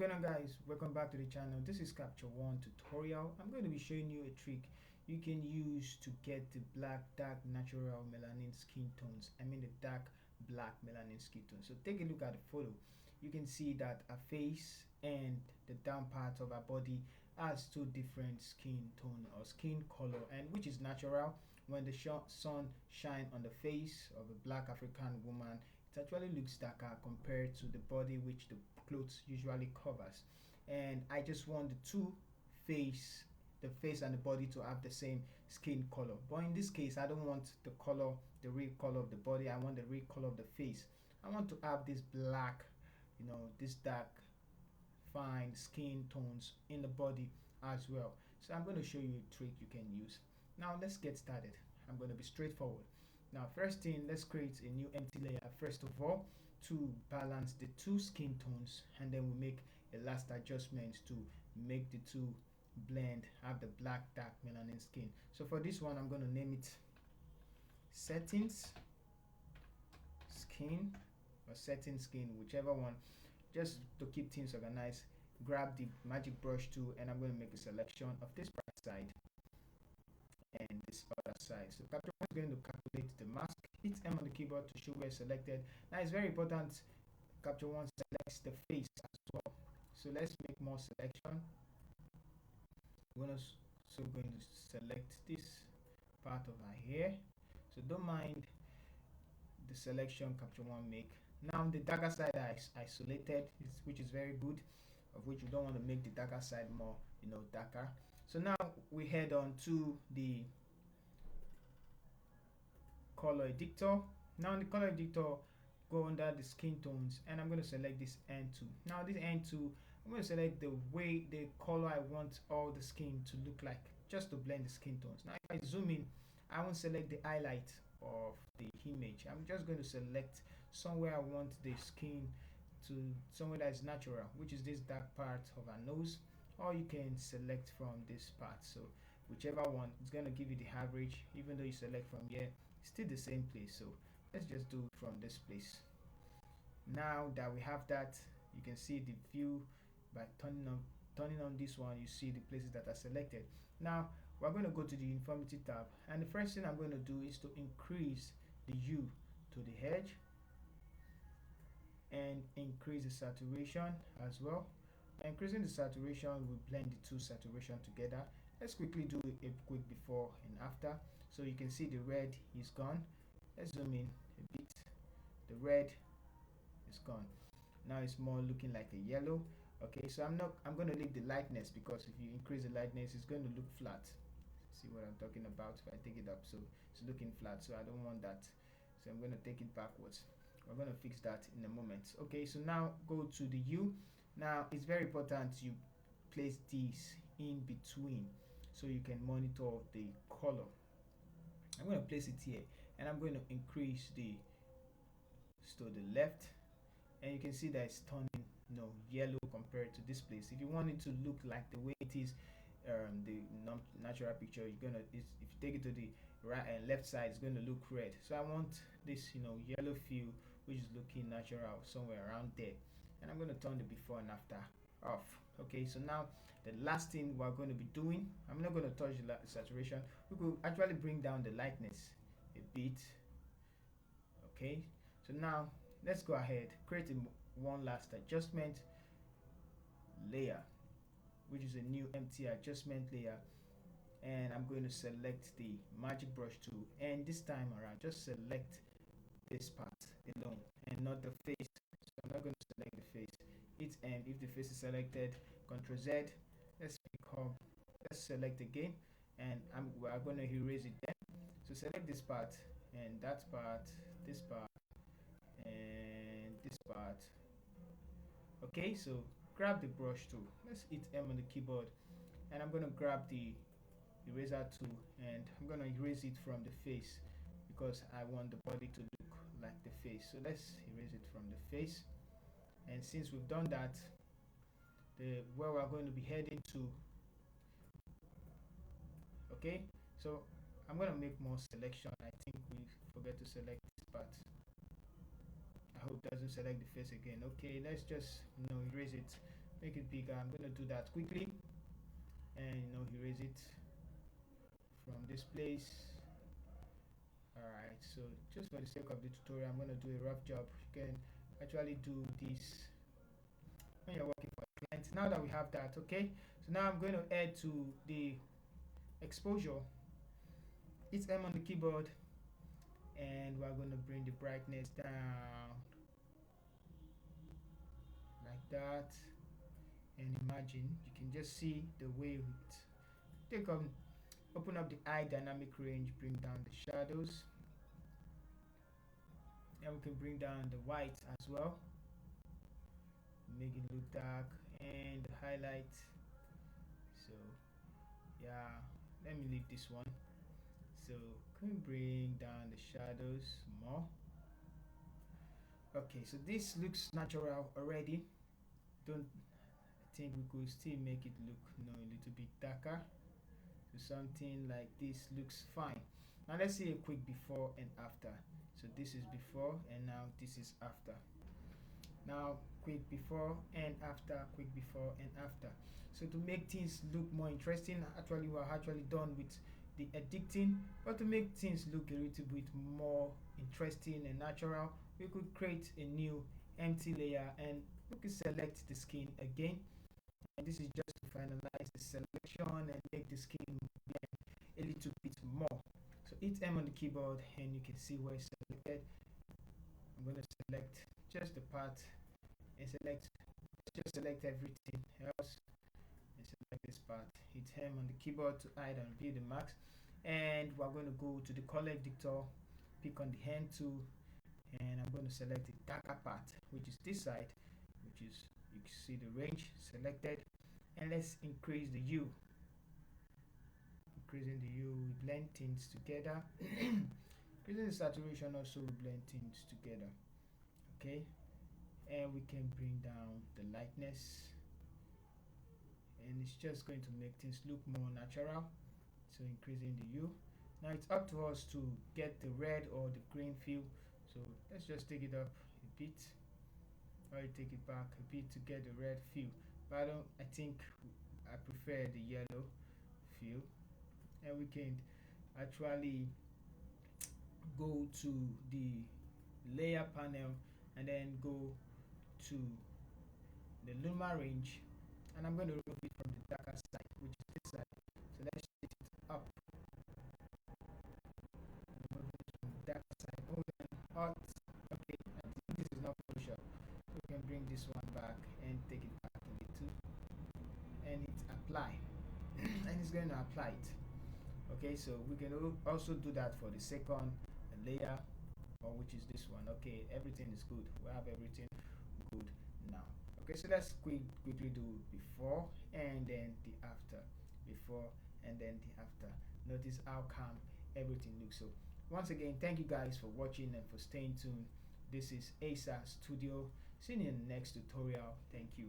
going on, guys? Welcome back to the channel. This is Capture One tutorial. I'm going to be showing you a trick you can use to get the black dark natural melanin skin tones. I mean the dark black melanin skin tones. So take a look at the photo. You can see that our face and the down part of our body has two different skin tone or skin color, and which is natural. When the sun shine on the face of a black African woman, it actually looks darker compared to the body which the clothes usually covers. And I just want face the face and the body to have the same skin color, but in this case I don't want the real color of the body. I want the real color of the face. I want to have this black, this dark fine skin tones in the body as well. So I'm going to show you a trick you can use. Now let's get started. I'm going to be straightforward. Now first thing, let's create a new empty layer first of all to balance the two skin tones, and then we make a last adjustment to make the two blend, have the black dark melanin skin. So for this one I'm going to name it settings skin or setting skin, whichever one, just to keep things organized. Grab the magic brush tool and I'm going to make a selection of this right side and this other side. So Capture One is going to calculate the mask. Hit M on the keyboard to show where it's selected. Now it's very important Capture One selects the face as well. So let's make more selection. We're also going to select this part of our hair. So don't mind the selection Capture One make. Now the darker side is isolated, which is very good, of which we don't want to make the darker side more, darker. So now we head on to the color editor. Now in the color editor, go under the skin tones and I'm going to select this N2. Now this N2, I'm going to select the color I want all the skin to look like, just to blend the skin tones. Now if I zoom in, I won't select the highlight of the image. I'm just going to select somewhere I want the skin to, somewhere that is natural, which is this dark part of our nose, or you can select from this part. So whichever one, it's going to give you the average. Even though you select from here, it's still the same place. So let's just do it from this place. Now that we have that, you can see the view by turning on this one. You see the places that are selected. Now we're going to go to the uniformity tab, and the first thing I'm going to do is to increase the hue to the edge and increase the saturation as well. Increasing the saturation will blend the two saturation together. Let's quickly do a quick before and after. So you can see the red is gone. Let's zoom in a bit. The red is gone. Now it's more looking like a yellow. Okay, so I'm going to leave the lightness, because if you increase the lightness it's going to look flat. See what I'm talking about? If I take it up, so it's looking flat, so I don't want that. So I'm going to take it backwards. We're going to fix that in a moment. Okay, so now go to the hue. Now it's very important you place this in between so you can monitor the color. I'm going to place it here and I'm going to increase the to the left, and you can see that it's turning yellow compared to this place. If you want it to look like the way it is, the natural picture, if you take it to the right and left side, it's going to look red. So I want this yellow feel, which is looking natural somewhere around there, and I'm going to turn the before and after off. Okay, so now the last thing we're going to be doing, I'm not going to touch the saturation. We could actually bring down the lightness a bit. Okay, so now let's go ahead, create one last adjustment layer, which is a new empty adjustment layer, and I'm going to select the magic brush tool, and this time around just select this part alone and not the face. So I'm not going to select the face. Hit M if the face is selected. Ctrl Z. Let's select again, and we're going to erase it then. So select this part and that part, this part and this part. Okay, so grab the brush tool. Let's hit M on the keyboard, and I'm going to grab the eraser tool and I'm going to erase it from the face, because I want the body to look like the face. So let's erase it from the face. And since we've done that, where we're going to be heading to, okay, so I'm going to make more selection. I think we forget to select this part. I hope it doesn't select the face again. Okay, let's just erase it make it bigger. I'm going to do that quickly, and erase it from this place. Alright, so just for the sake of the tutorial, I'm going to do a rough job. You can actually do this when you're working for clients. Now that we have that, okay, so now I'm going to add to the exposure. It's M on the keyboard, and we're going to bring the brightness down like that. And imagine you can just see the way it take open up the eye dynamic range, bring down the shadows, and we can bring down the white as well, make it look dark, and the highlight. So yeah, let me leave this one. So can bring down the shadows more. Okay, so this looks natural already. Don't think we could still make it look a little bit darker. So something like this looks fine. Now let's see a quick before and after. So this is before, and now this is after. Now quick before and after, quick before and after. So to make things look more interesting, actually we're actually done with the editing, but to make things look a little bit more interesting and natural, we could create a new empty layer, and we could select the skin again, and this is just to finalize the selection and make the skin blend a little bit more. So hit M on the keyboard, and you can see where it's selected. I'm going to select just the part and just select everything else and select this part. Hit M on the keyboard to hide and view the marks, and we're going to go to the color editor, pick on the hand tool, and I'm going to select the darker part, which is this side, which is, you can see the range selected, and let's increase the hue. Increasing the hue, we blend things together. Increasing the saturation also, we blend things together. Okay, and we can bring down the lightness, and it's just going to make things look more natural. So increasing the hue. Now it's up to us to get the red or the green feel. So let's just take it up a bit, or take it back a bit to get the red feel. But I think I prefer the yellow feel. And we can actually go to the layer panel and then go to the luma range, and I'm going to remove it from the darker side, which is this side. So let's shift it up, remove it from the darker side. Oh, then hot. Okay, I think this is not crucial. We can bring this one back and take it back a little, and it's apply. And it's going to apply it. Okay, so we can also do that for the second layer, or which is this one. Okay, everything is good. We have everything good now. Okay, so let's quickly do before and then the after. Before and then the after. Notice how calm everything looks. So once again, thank you guys for watching and for staying tuned. This is ASA Studio. See you in the next tutorial. Thank you.